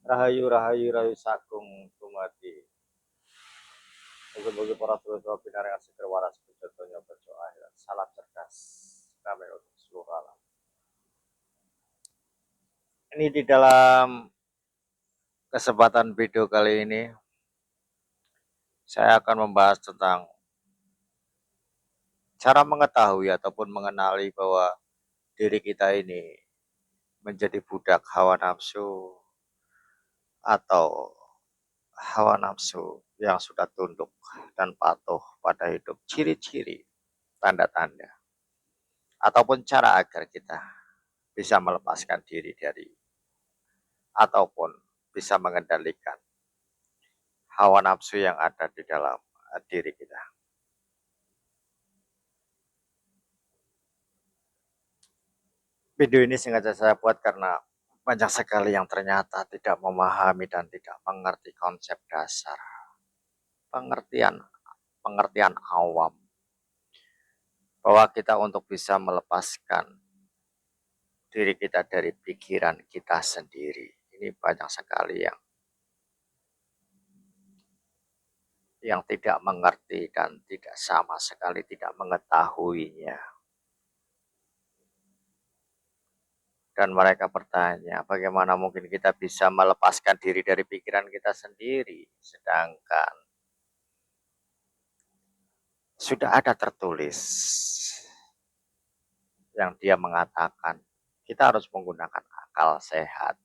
Rahayu rahayu rahayu sagung dumadi. Mugi-mugi para sedherek pinaringan seger waras bejo donya bejo akhirat. Salam cerdas kami untuk seluruh alam. Ini di dalam kesempatan video kali ini saya akan membahas tentang cara mengetahui ataupun mengenali bahwa diri kita ini menjadi budak hawa nafsu atau hawa nafsu yang sudah tunduk dan patuh pada hidup. Ciri-ciri, tanda-tanda, ataupun cara agar kita bisa melepaskan diri dari ataupun bisa mengendalikan hawa nafsu yang ada di dalam diri kita. Video ini sengaja saya buat karena banyak sekali yang ternyata tidak memahami dan tidak mengerti konsep dasar, pengertian awam bahwa kita untuk bisa melepaskan diri kita dari pikiran kita sendiri. Ini banyak sekali yang tidak mengerti dan tidak sama sekali tidak mengetahuinya. Dan mereka bertanya, bagaimana mungkin kita bisa melepaskan diri dari pikiran kita sendiri, sedangkan sudah ada tertulis yang dia mengatakan kita harus menggunakan akal sehat.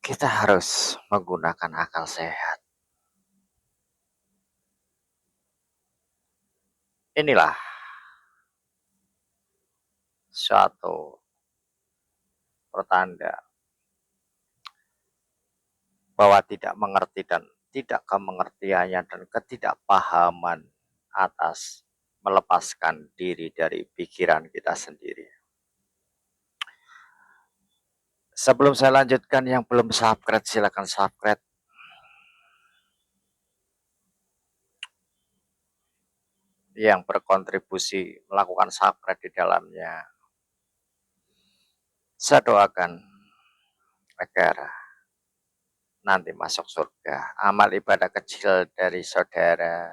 Kita harus menggunakan akal sehat. Inilah suatu pertanda bahwa tidak mengerti dan tidak kemengertiannya dan ketidakpahaman atas melepaskan diri dari pikiran kita sendiri. Sebelum saya lanjutkan, yang belum subscribe silakan subscribe. Yang berkontribusi melakukan subscribe di dalamnya, saya doakan agar nanti masuk surga. Amal ibadah kecil dari saudara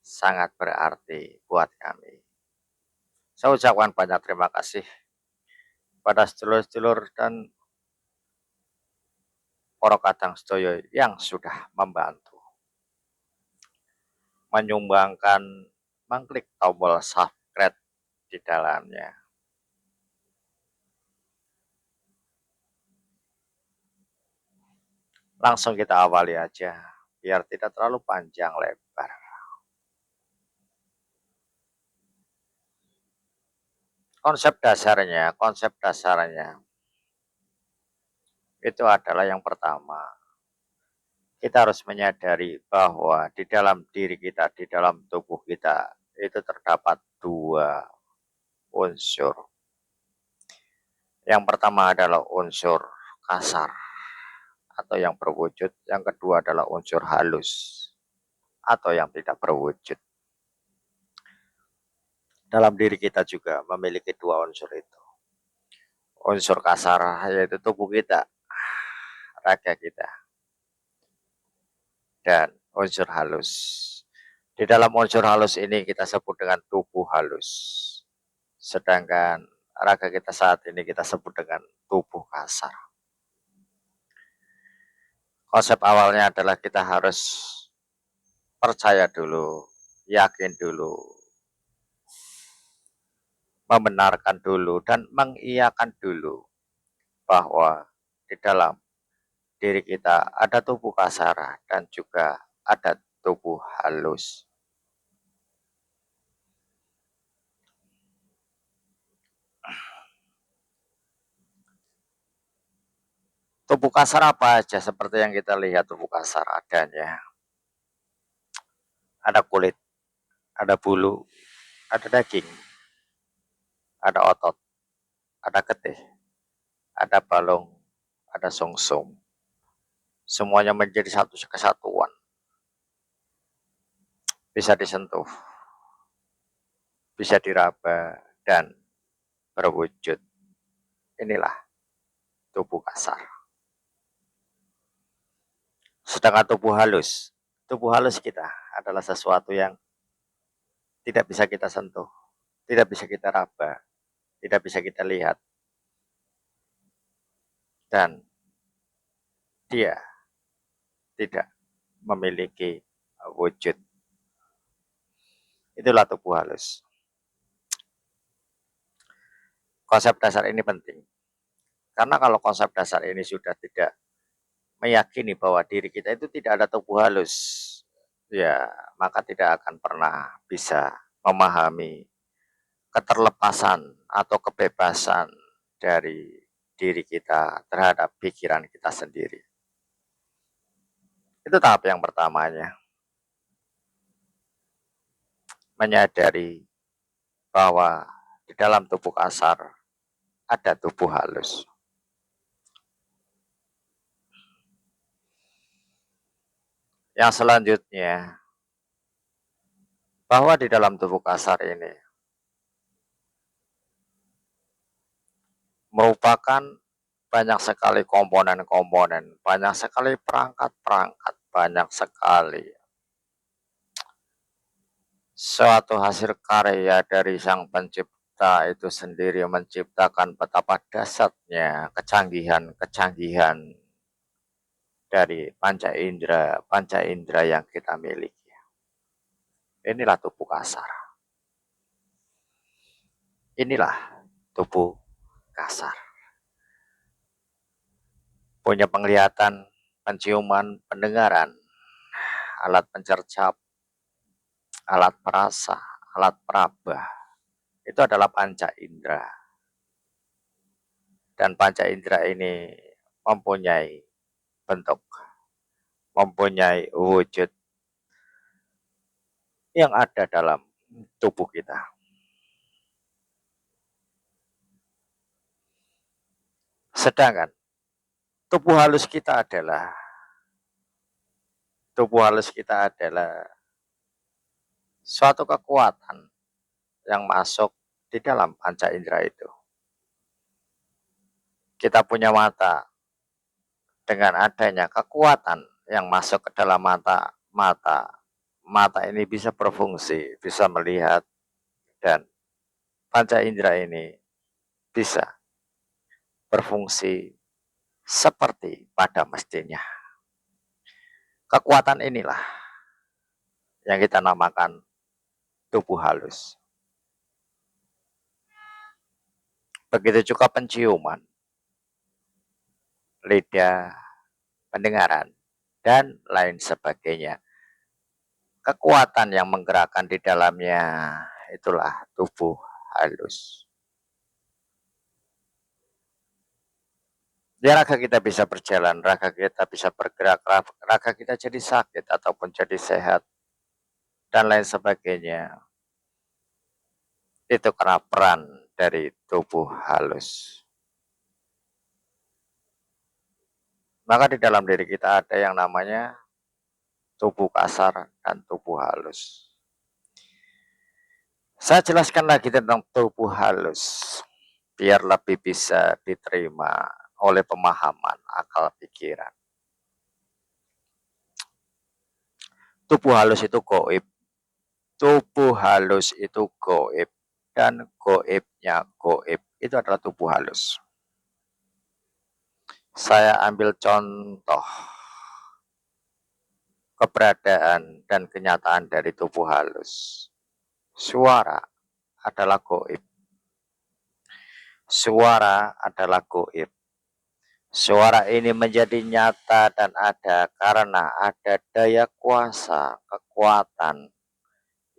sangat berarti buat kami. Saya ucapkan banyak terima kasih pada sedulur-sedulur dan para kadang sedoyo yang sudah membantu menyumbangkan, mengklik tombol subscribe di dalamnya. Langsung kita awali aja biar tidak terlalu panjang lebar. Konsep dasarnya itu adalah yang pertama, kita harus menyadari bahwa di dalam diri kita, di dalam tubuh kita itu terdapat dua unsur. Yang pertama adalah unsur kasar atau yang berwujud, yang kedua adalah unsur halus atau yang tidak berwujud. Dalam diri kita juga memiliki dua unsur itu. Unsur kasar yaitu tubuh kita, raga kita, dan unsur halus. Di dalam unsur halus ini kita sebut dengan tubuh halus. Sedangkan raga kita saat ini kita sebut dengan tubuh kasar. Konsep awalnya adalah kita harus percaya dulu, yakin dulu, membenarkan dulu, dan mengiyakan dulu bahwa di dalam diri kita ada tubuh kasar dan juga ada tubuh halus. Tubuh kasar apa aja seperti yang kita lihat tubuh kasar adanya. Ada kulit, ada bulu, ada daging, ada otot, ada getih, ada balung, ada sungsum. Semuanya menjadi satu kesatuan. Bisa disentuh, bisa diraba, dan berwujud. Inilah tubuh kasar. Sedangkan tubuh halus kita adalah sesuatu yang tidak bisa kita sentuh, tidak bisa kita raba, tidak bisa kita lihat, dan dia tidak memiliki wujud. Itulah tubuh halus. Konsep dasar ini penting. Karena kalau konsep dasar ini sudah tidak meyakini bahwa diri kita itu tidak ada tubuh halus, ya maka tidak akan pernah bisa memahami keterlepasan atau kebebasan dari diri kita terhadap pikiran kita sendiri. Itu tahap yang pertamanya. Menyadari bahwa di dalam tubuh kasar ada tubuh halus. Yang selanjutnya, bahwa di dalam tubuh kasar ini merupakan banyak sekali komponen-komponen, banyak sekali perangkat-perangkat, banyak sekali suatu hasil karya dari Sang Pencipta itu sendiri menciptakan betapa dahsyatnya kecanggihan-kecanggihan dari panca indera yang kita miliki. Inilah tubuh kasar. Inilah tubuh kasar. Punya penglihatan, penciuman, pendengaran, alat pencercap, alat perasa, alat peraba. Itu adalah panca indera. Dan panca indera ini mempunyai bentuk, mempunyai wujud yang ada dalam tubuh kita. Sedangkan tubuh halus kita adalah suatu kekuatan yang masuk di dalam panca indera itu. Kita punya mata, dengan adanya kekuatan yang masuk ke dalam mata ini bisa berfungsi, bisa melihat, dan panca indera ini bisa berfungsi seperti pada mestinya. Kekuatan inilah yang kita namakan tubuh halus. Begitu juga penciuman, lidah, pendengaran, dan lain sebagainya. Kekuatan yang menggerakkan di dalamnya itulah tubuh halus. Ya, raga kita bisa berjalan, raga kita bisa bergerak, raga kita jadi sakit ataupun jadi sehat, dan lain sebagainya. Itu karena peran dari tubuh halus. Maka di dalam diri kita ada yang namanya tubuh kasar dan tubuh halus. Saya jelaskan lagi tentang tubuh halus, biar lebih bisa diterima oleh pemahaman akal pikiran. Tubuh halus itu goib. Tubuh halus itu goib. Dan goibnya goib. Itu adalah tubuh halus. Saya ambil contoh keberadaan dan kenyataan dari tubuh halus. Suara adalah goib. Suara adalah goib. Suara ini menjadi nyata dan ada karena ada daya kuasa, kekuatan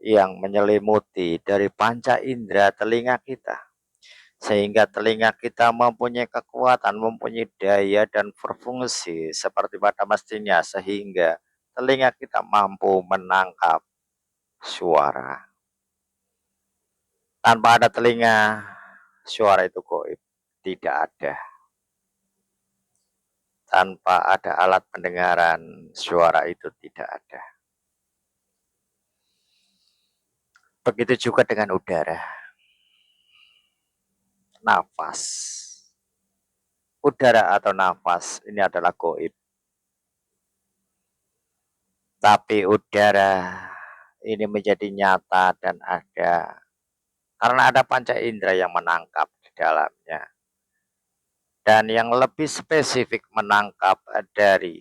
yang menyelimuti dari panca indera telinga kita. Sehingga telinga kita mempunyai kekuatan, mempunyai daya dan berfungsi seperti pada mestinya. Sehingga telinga kita mampu menangkap suara. Tanpa ada telinga, suara itu goib. Tidak ada. Tanpa ada alat pendengaran, suara itu tidak ada. Begitu juga dengan udara. Nafas. udara atau nafas ini adalah gaib. Tapi udara ini menjadi nyata dan ada karena ada panca indera yang menangkap di dalamnya. Dan yang lebih spesifik menangkap dari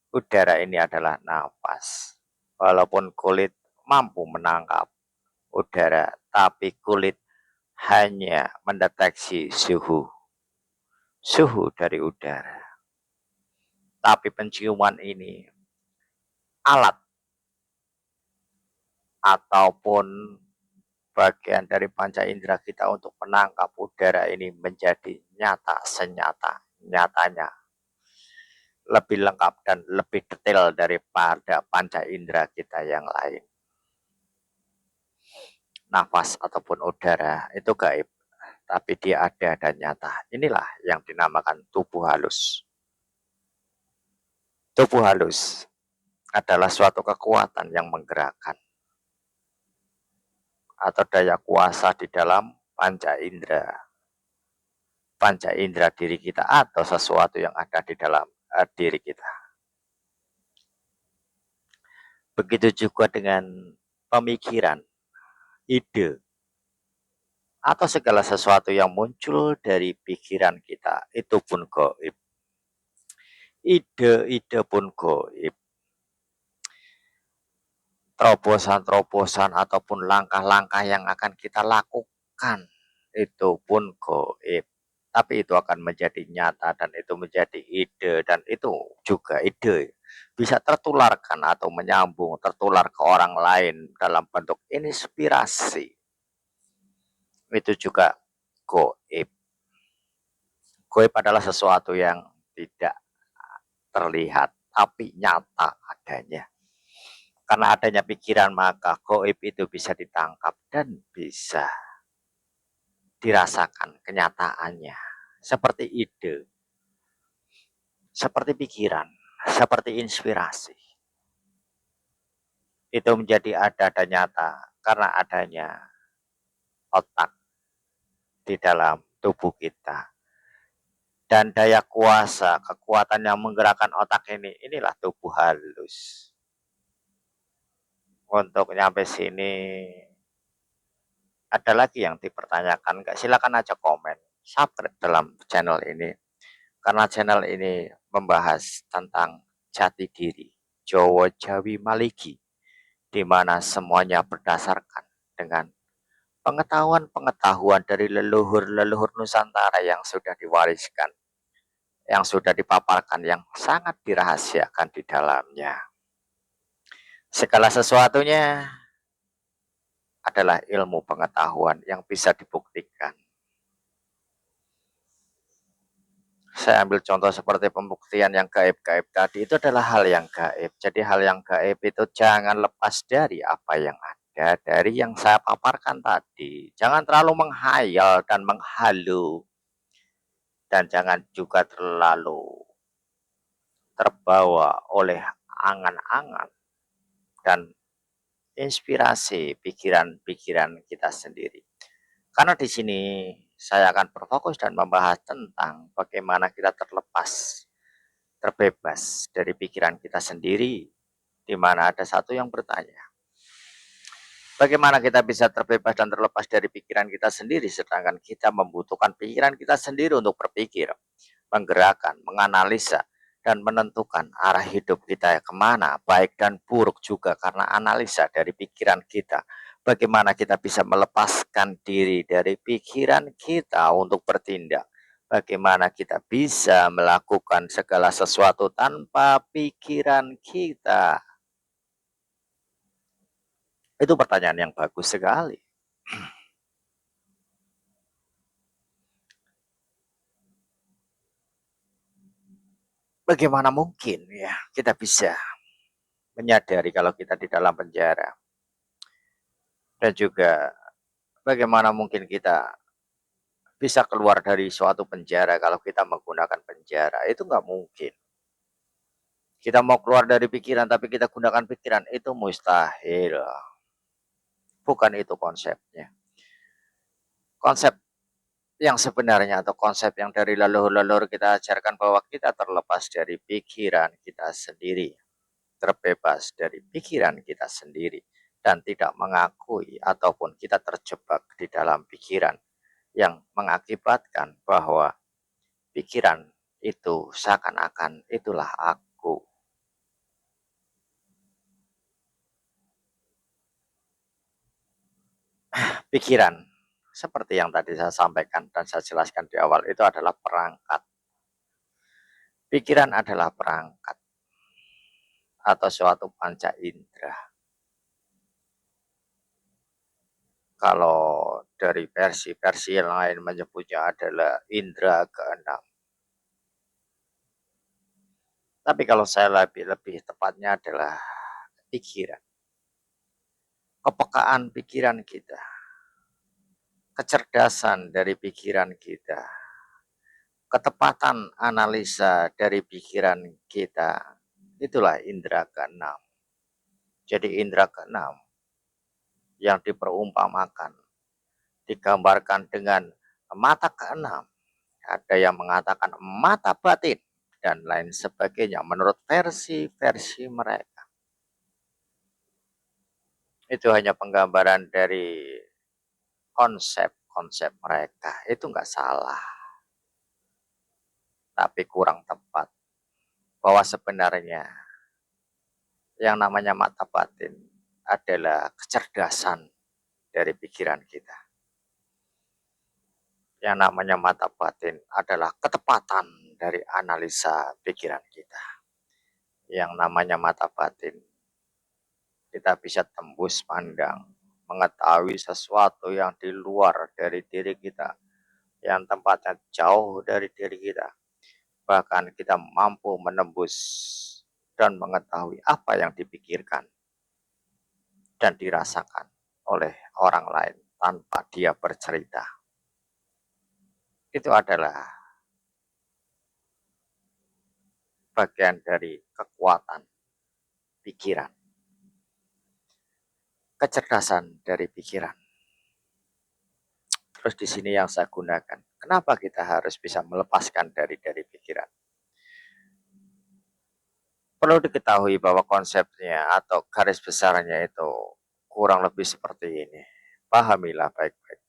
udara ini adalah nafas. Walaupun kulit mampu menangkap udara, tapi kulit hanya mendeteksi suhu dari udara. Tapi penciuman ini alat ataupun bagian dari panca indera kita untuk menangkap udara ini menjadi nyata nyatanya lebih lengkap dan lebih detail daripada panca indera kita yang lain. Nafas ataupun udara itu gaib, tapi dia ada dan nyata. Inilah yang dinamakan tubuh halus. Tubuh halus adalah suatu kekuatan yang menggerakkan atau daya kuasa di dalam panca indera diri kita atau sesuatu yang ada di dalam diri kita. Begitu juga dengan pemikiran, ide, atau segala sesuatu yang muncul dari pikiran kita, itu pun gaib. Ide-ide pun gaib. Terobosan-terobosan ataupun langkah-langkah yang akan kita lakukan, itu pun gaib. Tapi itu akan menjadi nyata dan itu menjadi ide dan itu juga ide. Bisa tertularkan atau menyambung, tertular ke orang lain dalam bentuk inspirasi. Itu juga gaib. Gaib adalah sesuatu yang tidak terlihat, tapi nyata adanya. Karena adanya pikiran, maka gaib itu bisa ditangkap dan bisa dirasakan kenyataannya. Seperti ide, seperti pikiran, seperti inspirasi. Itu menjadi ada dan nyata karena adanya otak di dalam tubuh kita. Dan daya kuasa, kekuatan yang menggerakkan otak ini, inilah tubuh halus. Untuk nyampe sini, ada lagi yang dipertanyakan, nggak silakan aja komen, subscribe dalam channel ini. Karena channel ini membahas tentang jati diri, Jowo Jawi Maligi, di mana semuanya berdasarkan dengan pengetahuan-pengetahuan dari leluhur-leluhur Nusantara yang sudah diwariskan, yang sudah dipaparkan, yang sangat dirahasiakan di dalamnya. Segala sesuatunya adalah ilmu pengetahuan yang bisa dibuktikan. Saya ambil contoh seperti pembuktian yang gaib-gaib tadi, itu adalah hal yang gaib. Jadi hal yang gaib itu jangan lepas dari apa yang ada, dari yang saya paparkan tadi. Jangan terlalu menghayal dan menghalu. Dan jangan juga terlalu terbawa oleh angan-angan dan inspirasi pikiran-pikiran kita sendiri. Karena di sini saya akan berfokus dan membahas tentang bagaimana kita terbebas dari pikiran kita sendiri, di mana ada satu yang bertanya, bagaimana kita bisa terbebas dan terlepas dari pikiran kita sendiri, sedangkan kita membutuhkan pikiran kita sendiri untuk berpikir, menggerakkan, menganalisa, dan menentukan arah hidup kita kemana, baik dan buruk juga karena analisa dari pikiran kita. Bagaimana kita bisa melepaskan diri dari pikiran kita untuk bertindak. Bagaimana kita bisa melakukan segala sesuatu tanpa pikiran kita. Itu pertanyaan yang bagus sekali. Bagaimana mungkin ya kita bisa menyadari kalau kita di dalam penjara? Dan juga bagaimana mungkin kita bisa keluar dari suatu penjara kalau kita menggunakan penjara? Itu nggak mungkin. Kita mau keluar dari pikiran tapi kita gunakan pikiran, itu mustahil. Bukan itu konsepnya. Konsep yang sebenarnya atau konsep yang dari leluhur-leluhur kita ajarkan bahwa kita terlepas dari pikiran kita sendiri, terbebas dari pikiran kita sendiri, dan tidak mengakui ataupun kita terjebak di dalam pikiran yang mengakibatkan bahwa pikiran itu seakan-akan itulah aku. Pikiran, seperti yang tadi saya sampaikan dan saya jelaskan di awal, itu adalah perangkat. Pikiran adalah perangkat atau suatu panca indera. Kalau dari versi-versi yang lain menyebutnya adalah indera keenam. Tapi kalau saya lebih tepatnya adalah pikiran. Kepekaan pikiran kita, kecerdasan dari pikiran kita, ketepatan analisa dari pikiran kita, itulah indera keenam. Jadi indera keenam yang diperumpamakan, digambarkan dengan mata keenam. Ada yang mengatakan mata batin dan lain sebagainya menurut versi-versi mereka. Itu hanya penggambaran dari konsep-konsep mereka. Itu nggak salah, tapi kurang tepat. Bahwa sebenarnya yang namanya mata batin adalah kecerdasan dari pikiran kita. Yang namanya mata batin adalah ketepatan dari analisa pikiran kita. Yang namanya mata batin, kita bisa tembus pandang, mengetahui sesuatu yang di luar dari diri kita, yang tempatnya jauh dari diri kita. Bahkan kita mampu menembus dan mengetahui apa yang dipikirkan dan dirasakan oleh orang lain tanpa dia bercerita. Itu adalah bagian dari kekuatan pikiran, kecerdasan dari pikiran. Terus di sini yang saya gunakan, kenapa kita harus bisa melepaskan dari pikiran? Perlu diketahui bahwa konsepnya atau garis besarnya itu kurang lebih seperti ini. Pahamilah baik-baik.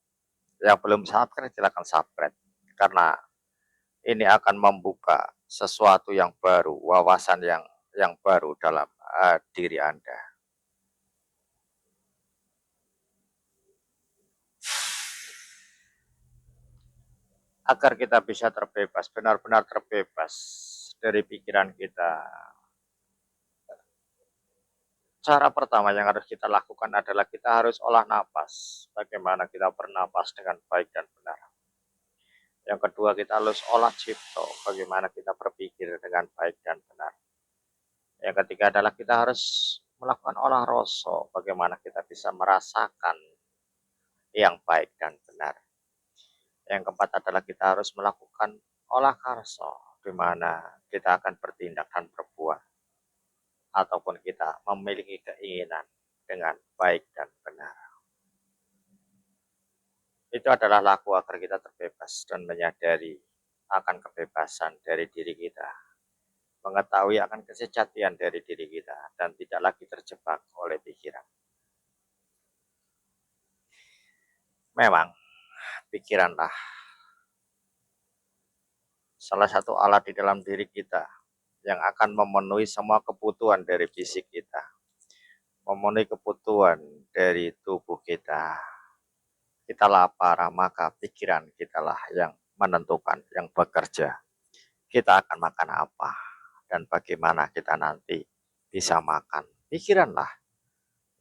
Yang belum subscribe silakan subscribe, karena ini akan membuka sesuatu yang baru, wawasan yang baru dalam diri Anda. Agar kita bisa terbebas, benar-benar terbebas dari pikiran kita. Cara pertama yang harus kita lakukan adalah kita harus olah napas. Bagaimana kita bernapas dengan baik dan benar. Yang kedua, kita harus olah cipto. Bagaimana kita berpikir dengan baik dan benar. Yang ketiga adalah kita harus melakukan olah rasa. Bagaimana kita bisa merasakan yang baik dan benar. Yang keempat adalah kita harus melakukan olah karsa, di mana kita akan bertindak dan berbuat, ataupun kita memiliki keinginan dengan baik dan benar. Itu adalah laku agar kita terbebas dan menyadari akan kebebasan dari diri kita, mengetahui akan kesejatian dari diri kita, dan tidak lagi terjebak oleh pikiran. Memang pikiranlah salah satu alat di dalam diri kita yang akan memenuhi semua kebutuhan dari fisik kita, memenuhi kebutuhan dari tubuh kita. Kita lapar, maka pikiran kitalah yang menentukan, yang bekerja. Kita akan makan apa dan bagaimana kita nanti bisa makan. Pikiranlah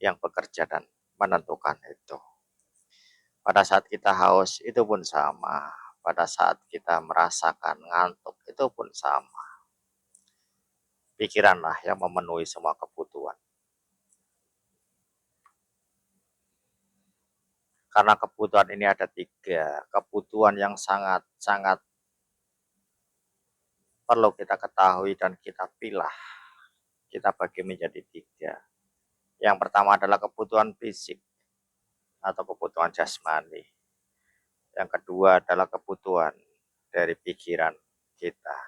yang bekerja dan menentukan itu. Pada saat kita haus, itu pun sama. Pada saat kita merasakan ngantuk, itu pun sama. Pikiranlah yang memenuhi semua kebutuhan. Karena kebutuhan ini ada 3. Kebutuhan yang sangat-sangat perlu kita ketahui dan kita pilah. Kita bagi menjadi 3. Yang pertama adalah kebutuhan fisik atau kebutuhan jasmani. Yang kedua adalah kebutuhan dari pikiran kita.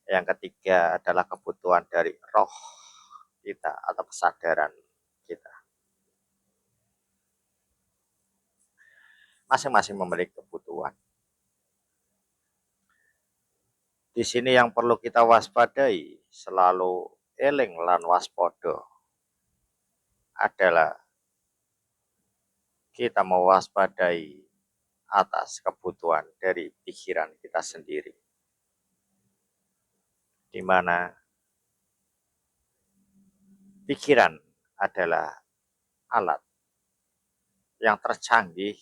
Yang ketiga adalah kebutuhan dari roh kita atau kesadaran kita. Masing-masing memiliki kebutuhan. Di sini yang perlu kita waspadai, selalu eling lan waspada, adalah kita mewaspadai atas kebutuhan dari pikiran kita sendiri. Di mana pikiran adalah alat yang tercanggih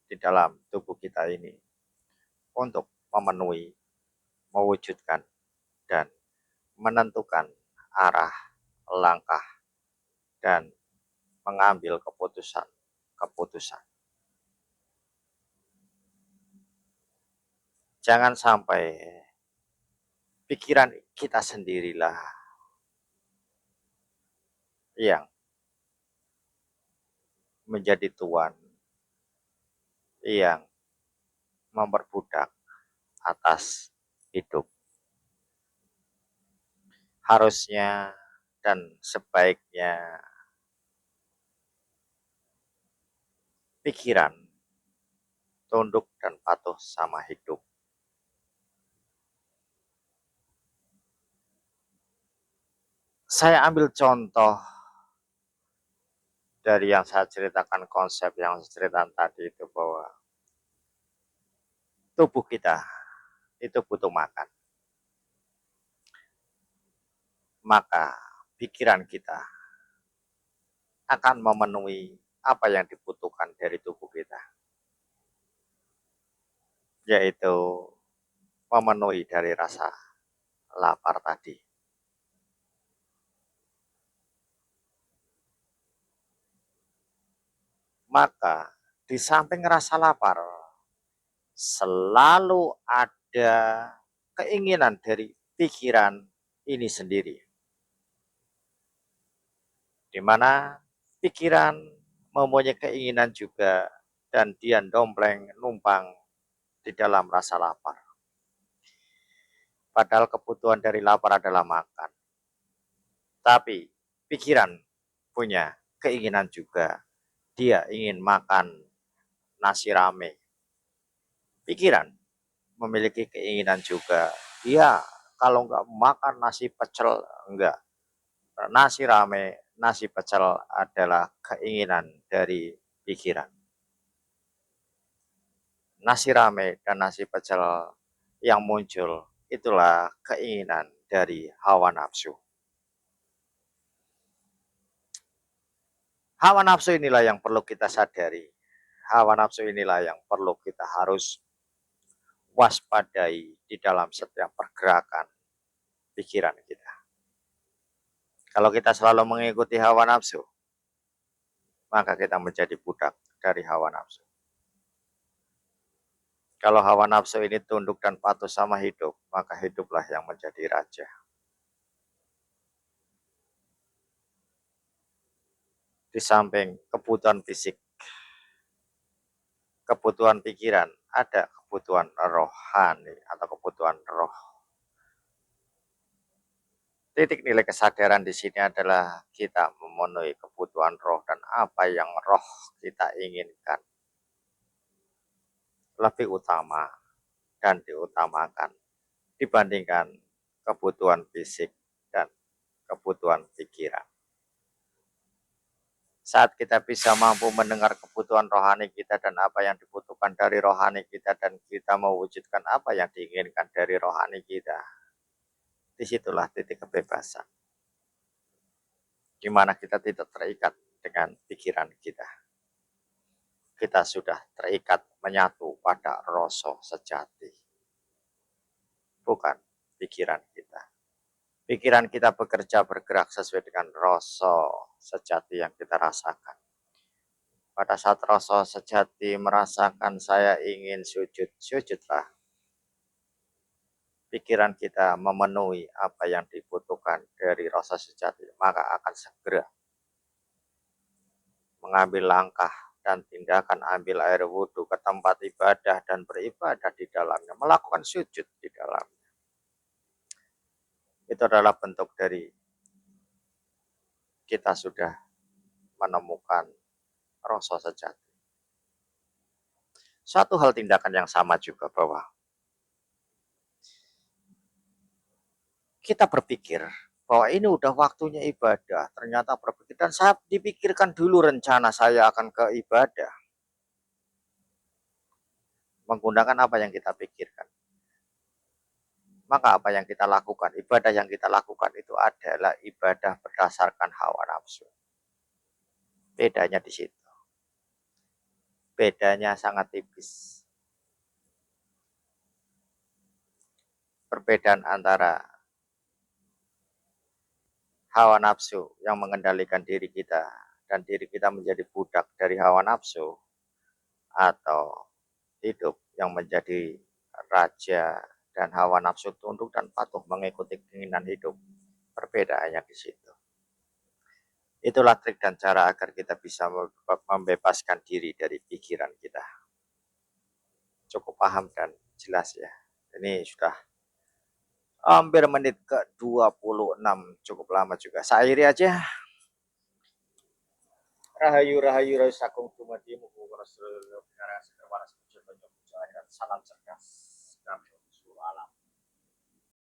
di dalam tubuh kita ini untuk memenuhi, mewujudkan, dan menentukan arah, langkah, dan mengambil keputusan. Jangan sampai pikiran kita sendirilah yang menjadi tuan, yang memperbudak atas hidup. Harusnya dan sebaiknya pikiran tunduk dan patuh sama hidup. Saya ambil contoh dari yang saya ceritakan, konsep yang saya ceritakan tadi itu, bahwa tubuh kita itu butuh makan. Maka pikiran kita akan memenuhi apa yang dibutuhkan dari tubuh kita, yaitu memenuhi dari rasa lapar tadi. Maka di samping rasa lapar, selalu ada keinginan dari pikiran ini sendiri, di mana pikiran mempunyai keinginan juga, dan dia dompleng numpang di dalam rasa lapar. Padahal kebutuhan dari lapar adalah makan. Tapi pikiran punya keinginan juga, dia ingin makan nasi rame. Pikiran memiliki keinginan juga, dia kalau nggak makan nasi pecel, enggak. Nasi rame, nasi pecel adalah keinginan dari pikiran. Nasi rame dan nasi pecel yang muncul, itulah keinginan dari hawa nafsu. Hawa nafsu inilah yang perlu kita sadari. Hawa nafsu inilah yang perlu kita harus waspadai di dalam setiap pergerakan pikiran kita. Kalau kita selalu mengikuti hawa nafsu, maka kita menjadi budak dari hawa nafsu. Kalau hawa nafsu ini tunduk dan patuh sama hidup, maka hiduplah yang menjadi raja. Di samping kebutuhan fisik, kebutuhan pikiran, ada kebutuhan rohani atau kebutuhan roh. Titik nilai kesadaran di sini adalah kita memenuhi kebutuhan roh dan apa yang roh kita inginkan lebih utama dan diutamakan dibandingkan kebutuhan fisik dan kebutuhan pikiran. Saat kita bisa mampu mendengar kebutuhan rohani kita dan apa yang dibutuhkan dari rohani kita, dan kita mewujudkan apa yang diinginkan dari rohani kita, disitulah titik kebebasan, di mana kita tidak terikat dengan pikiran kita. Kita sudah terikat menyatu pada rasa sejati, bukan pikiran kita. Pikiran kita bekerja bergerak sesuai dengan rasa sejati yang kita rasakan. Pada saat rasa sejati merasakan saya ingin sujud, sujudlah. Pikiran kita memenuhi apa yang dibutuhkan dari rasa sejati, maka akan segera mengambil langkah dan tindakan ambil air wudhu ke tempat ibadah dan beribadah di dalamnya, melakukan sujud di dalamnya. Itu adalah bentuk dari kita sudah menemukan rasa sejati. Satu hal tindakan yang sama juga bahwa kita berpikir bahwa ini udah waktunya ibadah, ternyata berpikir dan saya dipikirkan dulu rencana saya akan ke ibadah. Menggunakan apa yang kita pikirkan. Maka apa yang kita lakukan, ibadah yang kita lakukan itu adalah ibadah berdasarkan hawa nafsu. Bedanya di situ. Bedanya sangat tipis. Perbedaan antara hawa nafsu yang mengendalikan diri kita dan diri kita menjadi budak dari hawa nafsu, atau hidup yang menjadi raja dan hawa nafsu tunduk dan patuh mengikuti keinginan hidup. Perbedaannya di situ. Itulah trik dan cara agar kita bisa membebaskan diri dari pikiran kita. Cukup paham dan jelas ya. Ini sudah hampir menit ke 26, cukup lama juga. Saya akhiri aja. Rahayu rahayu rahayu sakung tumadimu salam cerdas kami alam.